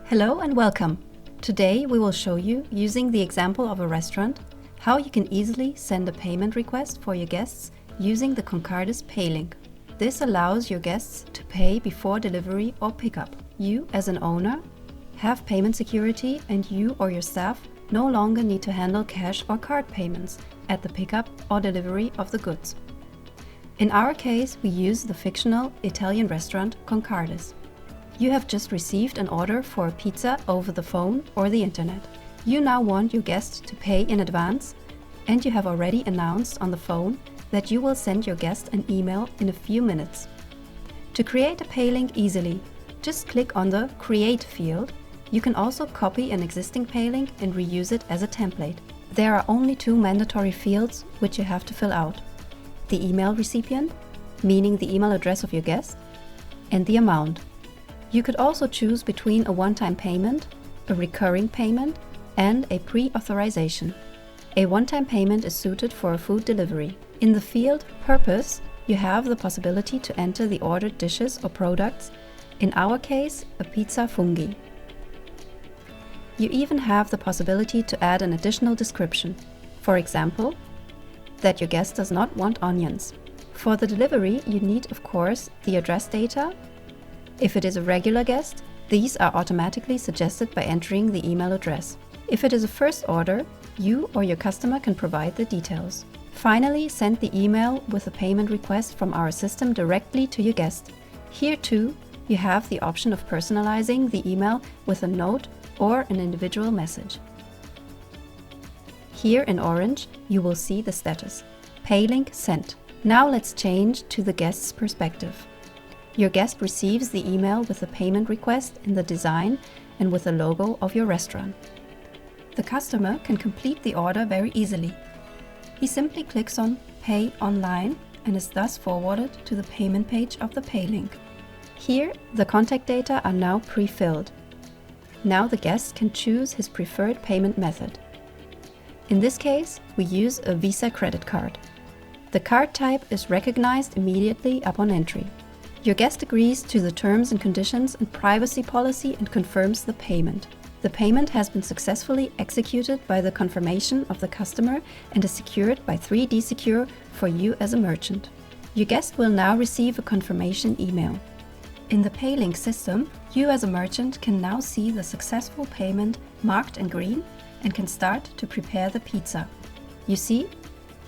Hello and welcome. Today we will show you, using the example of a restaurant, how you can easily send a payment request for your guests using the Concardis Paylink. This allows your guests to pay before delivery or pickup. You, as an owner, have payment security, and you or your staff no longer need to handle cash or card payments at the pickup or delivery of the goods. In our case, we use the fictional Italian restaurant Concardis. You have just received an order for a pizza over the phone or the internet. You now want your guest to pay in advance, and you have already announced on the phone that you will send your guest an email in a few minutes. To create a Paylink easily, just click on the Create field. You can also copy an existing Paylink and reuse it as a template. There are only two mandatory fields which you have to fill out: the email recipient, meaning the email address of your guest, and the amount. You could also choose between a one-time payment, a recurring payment, and a pre-authorization. A one-time payment is suited for a food delivery. In the field Purpose, you have the possibility to enter the ordered dishes or products, in our case, a pizza fungi. You even have the possibility to add an additional description. For example, that your guest does not want onions. For the delivery, you need, of course, the address data. If it is a regular guest, these are automatically suggested by entering the email address. If it is a first order, you or your customer can provide the details. Finally, send the email with a payment request from our system directly to your guest. Here too, you have the option of personalizing the email with a note or an individual message. Here in orange, you will see the status: Paylink sent. Now let's change to the guest's perspective. Your guest receives the email with a payment request in the design and with the logo of your restaurant. The customer can complete the order very easily. He simply clicks on Pay Online and is thus forwarded to the payment page of the Paylink. Here, the contact data are now pre-filled. Now the guest can choose his preferred payment method. In this case, we use a Visa credit card. The card type is recognized immediately upon entry. Your guest agrees to the terms and conditions and privacy policy and confirms the payment. The payment has been successfully executed by the confirmation of the customer and is secured by 3D Secure for you as a merchant. Your guest will now receive a confirmation email. In the Paylink system, you as a merchant can now see the successful payment marked in green and can start to prepare the pizza. You see,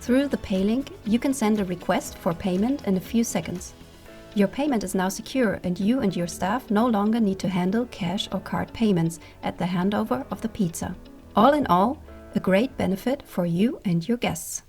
through the Paylink, you can send a request for payment in a few seconds. Your payment is now secure, and you and your staff no longer need to handle cash or card payments at the handover of the pizza. All in all, a great benefit for you and your guests.